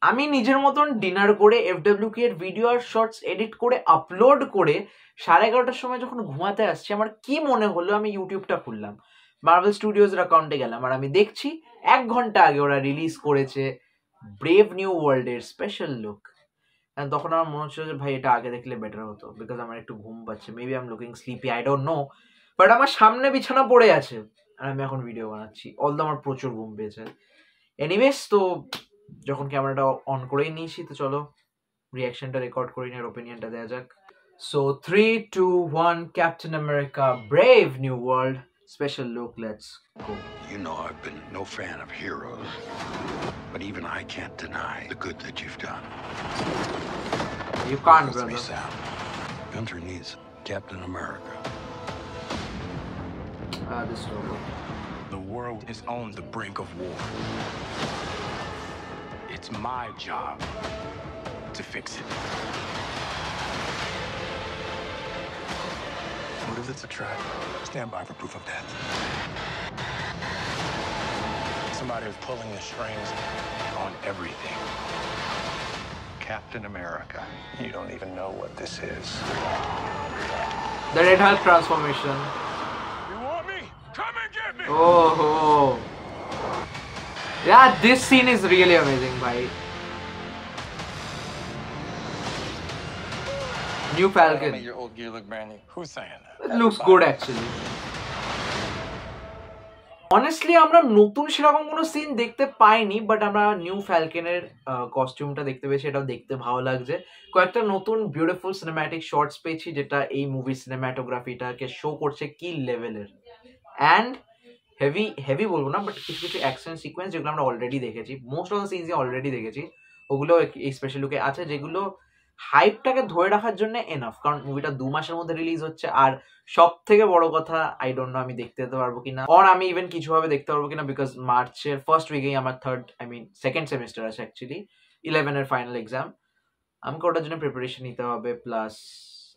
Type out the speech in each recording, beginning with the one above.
আমি নিজের মতন ডিনার করে FWK এর ভিডিও আর শর্টস এডিট করে আপলোড করে 11:30টার সময় যখন ঘুমাতে আসছি, আমার কি মনে হলো আমি ইউটিউবটা খুললাম, মার্ভেল স্টুডিওজ এর অ্যাকাউন্টে গেলাম, আর আমি দেখছি 1 ঘন্টা আগে ওরা রিলিজ করেছে ব্রেভ নিউ ওয়ার্ল্ড এর স্পেশাল লুক। তখন আমার মনে হচ্ছিল যে ভাই এটা আগে দেখলে বেটার হতো, বিকজ আমার একটু ঘুম পাচ্ছে, maybe I am looking sleepy, I don't know, but আমার সামনে বিছানা পড়ে আছে আর আমি এখন ভিডিও বানাচ্ছি, অলদো আমার প্রচুর ঘুম পেয়েছে। এনিওয়েজ, তো যখন ক্যামেরাটা অন করেই নিয়েছি, তো চলো রিয়াকশনটা রেকর্ড করে নিয়ে ওপিনিয়নটা দেওয়া যাক। So 3, 2, 1, captain America brave new world special look, let's go. You know I've been no fan of heroes, but even I can't deny the good that you've done. You can't, Trust me, brother. Sam. Country needs Captain America. This logo. The world is on the brink of war. It's my job to fix it. What if it's a trap? Stand by for proof of that. Somebody is pulling the strings on everything. Captain America. You don't even know what this is. The Red Hulk transformation. You want me? Come and get me! Oh. Yeah, this scene is really amazing, bhai. New Falcon. Make your old gear look brand new. Who's saying that? It looks good actually. Honestly আমরা নতুন সেরকম কোনো scene দেখতে পাইনি, but আমরা new ফ্যালকনের কস্টিউমটা দেখতে পেয়েছি, এটাও দেখতে ভালো লাগছে। কয়েকটা নতুন বিউটিফুল সিনেম্যাটিক শর্টস পেয়েছি, যেটা এই মুভি সিনেম্যাটোগ্রাফিটাকে শো করছে কি লেভেলের। অ্যান্ড হেভি বলবো না, বাট কিছু কিছু অ্যাকশন সিকোয়েন্স যেগুলো আমরা অলরেডি দেখেছি, most of the scenes already দেখেছি, ওগুলো এই স্পেশাল লুকে আছে, যেগুলো হাইপটাকে ধরে রাখার জন্য এনাফ। কারণ মুভিটা 2 মাসের মধ্যে রিলিজ হচ্ছে, আর সব থেকে বড় কথা আই ডোন্ট নো আমি দেখতে যেতে পারবো কিনা, আর আমি ইভেন কিছুভাবে দেখতে পারবো কিনা, বিকজ মার্চের ফার্স্ট উইকেই আমার সেকেন্ড সেমিস্টার আছে অ্যাকচুয়ালি, 11 এর ফাইনাল এক্সাম। আমাকে ওটার জন্য প্রিপারেশন নিতে হবে, প্লাস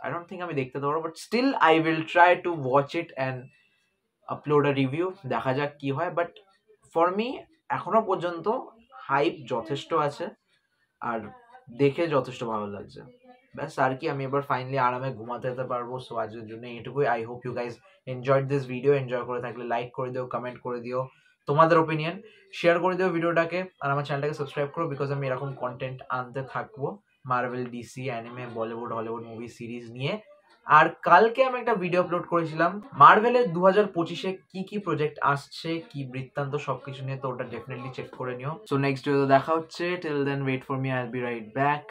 আই ডোন্ট থিঙ্ক আমি দেখতে পারবো, but still I will try to watch it and upload a review, দেখা যাক কি হয়। বাট ফর মি এখনো পর্যন্ত হাইপ যথেষ্ট আছে আর দেখে যথেষ্ট ভালো লাগছে। ব্যাস আর কি, আমি এবার ফাইনালি আরামে ঘুমাতে যেতে পারবো। সো আজকের জন্য এটুকুই। I hope you guys enjoyed this video. Enjoy করে থাকলে লাইক করে দিও, কমেন্ট করে দিও তোমাদের ওপিনিয়ন, শেয়ার করে দিও ভিডিওটাকে, আর আমার চ্যানেলটাকে সাবস্ক্রাইব করো, বিকজ আমি এরকম কন্টেন্ট আনতে থাকবো Marvel, DC, anime, Bollywood, Hollywood movie series নিয়ে। আর কালকে আমি একটা ভিডিও আপলোড করেছিলাম মার্ভেলের 2025-এ কি কি প্রজেক্ট আসছে, কি বৃত্তান্ত, সবকিছু নিয়ে, তো ওটা ডেফিনেটলি চেক করে নিও। সো নেক্সট ভিডিও দেখা হচ্ছে, till then wait for me, I will be right back.